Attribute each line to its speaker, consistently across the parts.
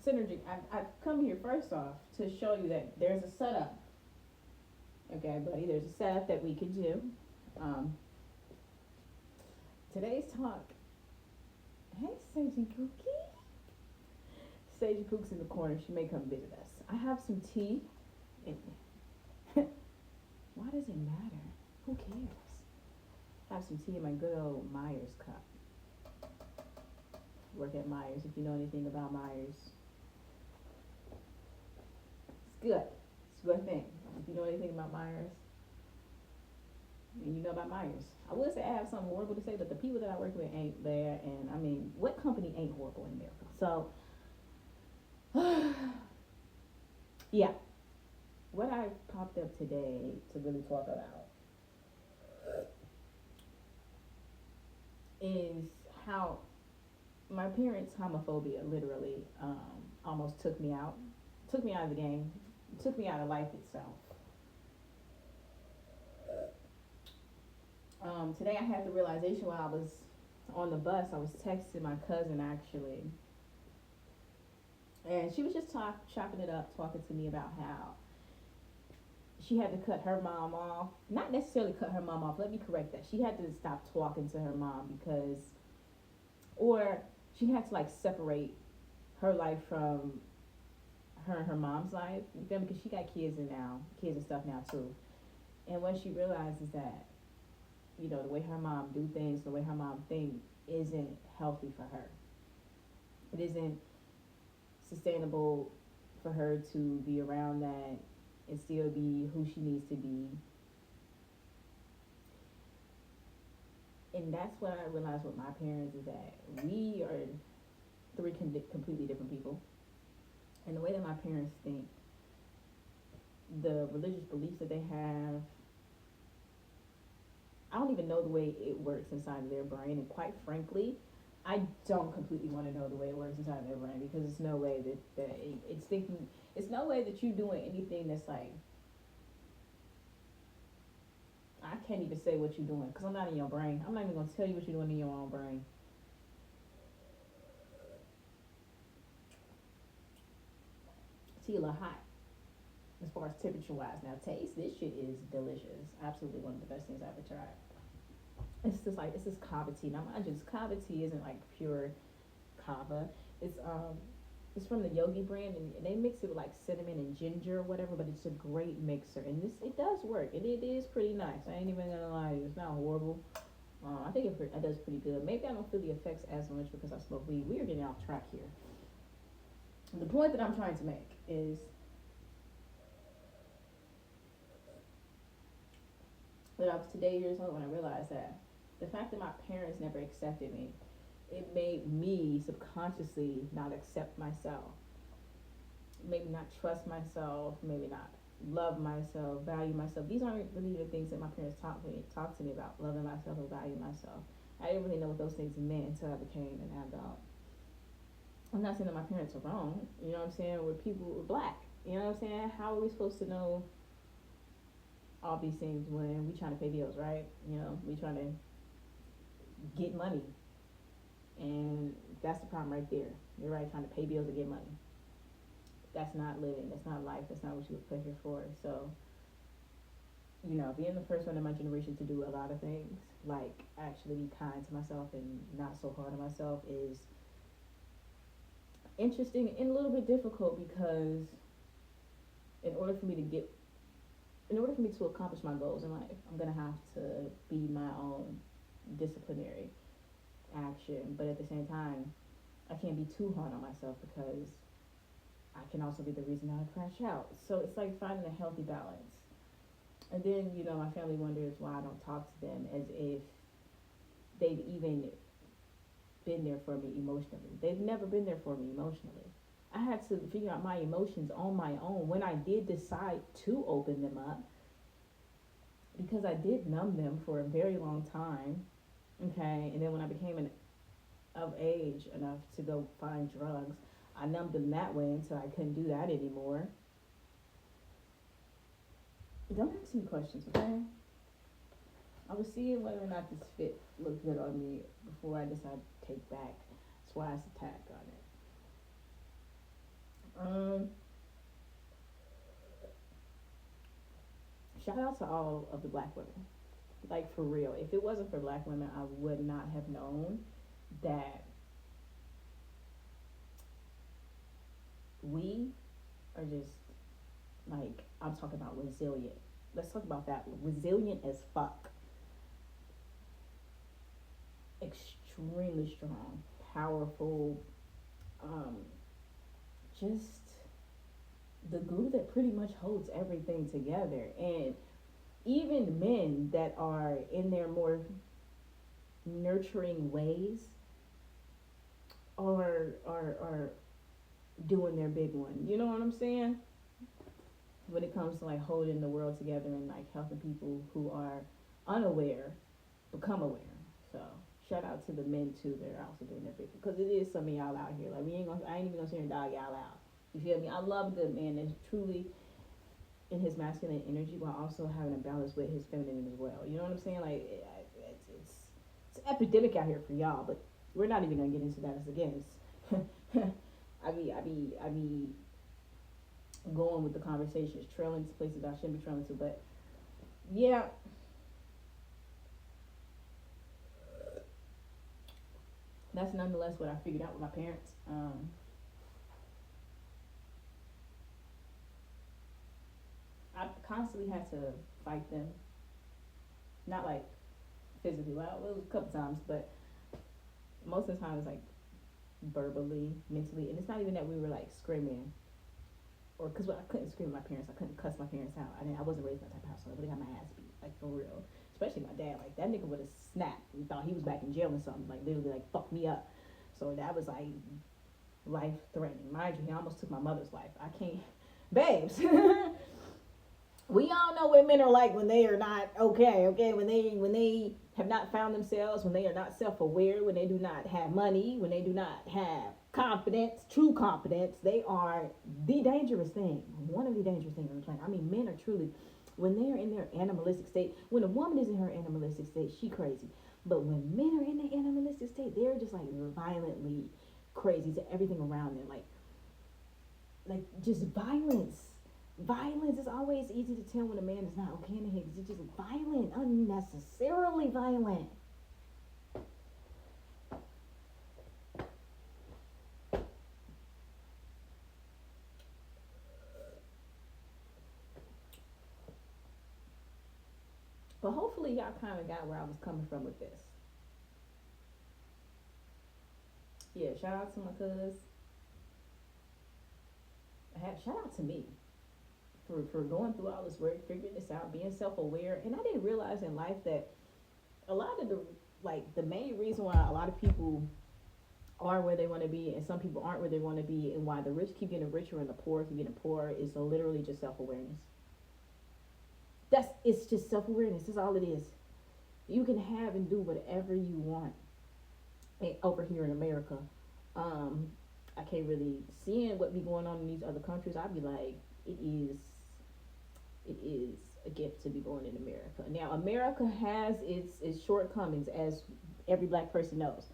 Speaker 1: synergy. I've come here first off to show you that there's a setup. Okay, buddy, there's a setup that we could do. Um, Today's talk. Hey, Seiji Cookie. Seiji Cook's in the corner. She may come visit us. I have some tea. And why does it matter? Who cares? I have some tea in my good old Myers cup. Work at Myers. If you know anything about Myers, it's good. It's a good thing. If you know anything about Myers, and you know about Myers, I would say I have something horrible to say, but the people that I work with ain't there. And I mean, what company ain't horrible in America? So, yeah, what I popped up today to really talk about is how my parents' homophobia literally almost took me out of the game, took me out of life itself. Today I had the realization while I was on the bus. I was texting my cousin actually, and she was just chopping it up, talking to me about how she had to cut her mom off. Not necessarily cut her mom off. Let me correct that. She had to stop talking to her mom because, or she had to like separate her life from her and her mom's life. You feel me? Because she got kids and stuff now too. And what she realizes that, you know, the way her mom do things, the way her mom think isn't healthy for her. It isn't sustainable for her to be around that and still be who she needs to be. And that's what I realized with my parents is that we are three completely different people. And the way that my parents think, the religious beliefs that they have, I don't even know the way it works inside of their brain. And quite frankly, I don't completely want to know the way it works inside of their brain because it's no way that it's thinking, it's no way that you're doing anything that's like, I can't even say what you're doing because I'm not in your brain. I'm not even going to tell you what you're doing in your own brain. Tea a little hot as far as temperature wise. Now, taste, this shit is delicious. Absolutely one of the best things I've ever tried. It's just like, it's this kava tea. Now, mind you, this kava tea isn't like pure kava. It's it's from the Yogi brand, and they mix it with like cinnamon and ginger or whatever. But it's a great mixer, and this it does work, and it is pretty nice. I ain't even gonna lie to you, it's not horrible. I think it does pretty good. Maybe I don't feel the effects as much because I smoke weed. We are getting off track here. The point that I'm trying to make is that I was today years old when I realized that the fact that my parents never accepted me, it made me subconsciously not accept myself, maybe not trust myself, maybe not love myself, value myself. These aren't really the things that my parents talked to me about, loving myself or valuing myself. I didn't really know what those things meant until I became an adult. I'm not saying that my parents are wrong, you know what I'm saying? We're black, you know what I'm saying? How are we supposed to know all these things when we trying to pay bills, right? You know, we trying to get money, and that's the problem right there. You're right, trying to pay bills to get money. That's not living. That's not life. That's not what you were put here for. So, you know, being the first one in my generation to do a lot of things, like actually be kind to myself and not so hard on myself, is interesting and a little bit difficult because in order for me to get in order for me to accomplish my goals in life, I'm gonna have to be my own disciplinary action. But at the same time, I can't be too hard on myself because I can also be the reason that I crash out. So it's like finding a healthy balance. And then, you know, my family wonders why I don't talk to them as if they've even been there for me emotionally. They've never been there for me emotionally. I had to figure out my emotions on my own when I did decide to open them up because I did numb them for a very long time. Okay, and then when I became of age enough to go find drugs, I numbed them that way until I couldn't do that anymore. Don't ask me questions, okay? I was seeing whether or not this fit looked good on me before I decided to take back Swide's attack on it. shout out to all of the black women. Like, for real. If it wasn't for black women, I would not have known that we are just, like, I'm talking about resilient. Let's talk about that. Resilient as fuck. Extremely strong, powerful, just the glue that pretty much holds everything together. And even men that are in their more nurturing ways are doing their big one. You know what I'm saying? When it comes to like holding the world together and like helping people who are unaware become aware. So shout out to the men too that are also doing their big, because it is some of y'all out here. Like I ain't even gonna sit here and dog y'all out. You feel me? I love the man that's truly in his masculine energy while also having a balance with his feminine as well. You know what I'm saying? Like it's epidemic out here for y'all, but we're not even gonna get into that as again. I be going with the conversations, trailing to places I shouldn't be trailing to, but yeah. That's nonetheless what I figured out with my parents. I constantly had to fight them. Not like physically, well, it was a couple times, but most of the time it was like verbally, mentally, and it's not even that we were like screaming, or because I couldn't scream at my parents, I couldn't cuss my parents out. I wasn't raised in that type of household. I would have got my ass beat, like for real. Especially my dad, like that nigga would have snapped and thought he was back in jail or something, like literally like fuck me up. So that was like life threatening. Mind you, he almost took my mother's life. I can't, babes. We all know what men are like when they are not okay, when they have not found themselves, when they are not self-aware, when they do not have money, when they do not have confidence, true confidence. They are the dangerous thing, one of the dangerous things on the planet. I mean, men are truly, when they are in their animalistic state, when a woman is in her animalistic state, she crazy. But when men are in their animalistic state, they're just like violently crazy to everything around them, like just violence. Violence is always easy to tell when a man is not okay in the head, because he's just violent, unnecessarily violent. But hopefully y'all kind of got where I was coming from with this. Yeah, shout out to my cuz. Shout out to me for going through all this work, figuring this out, being self-aware. And I didn't realize in life that a lot of the main reason why a lot of people are where they want to be and some people aren't where they want to be, and why the rich keep getting richer and the poor keep getting poorer, is literally just self-awareness. It's just self-awareness. That's all it is. You can have and do whatever you want over here in America. I can't really seeing what be going on in these other countries. I'd be like, it is a gift to be born in America. Now, America has its shortcomings, as every black person knows.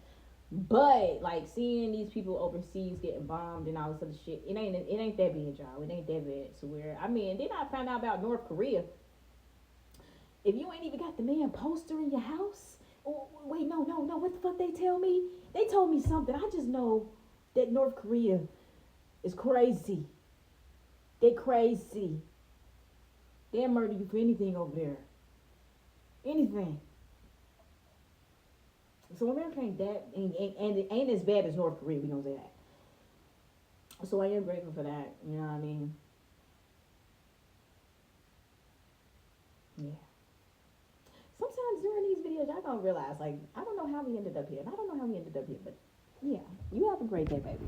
Speaker 1: But like seeing these people overseas getting bombed and all this other shit, it ain't that bad, y'all. It ain't that bad. So where then I found out about North Korea. If you ain't even got the man poster in your house, oh wait, no, what the fuck they tell me? They told me something. I just know that North Korea is crazy. They crazy. They'll murder you for anything over there. Anything. So America ain't as bad as North Korea, we gonna say that. So I am grateful for that, you know what I mean? Yeah. Sometimes during these videos, y'all gonna realize, like, I don't know how we ended up here. And I don't know how we ended up here, but yeah. You have a great day, baby.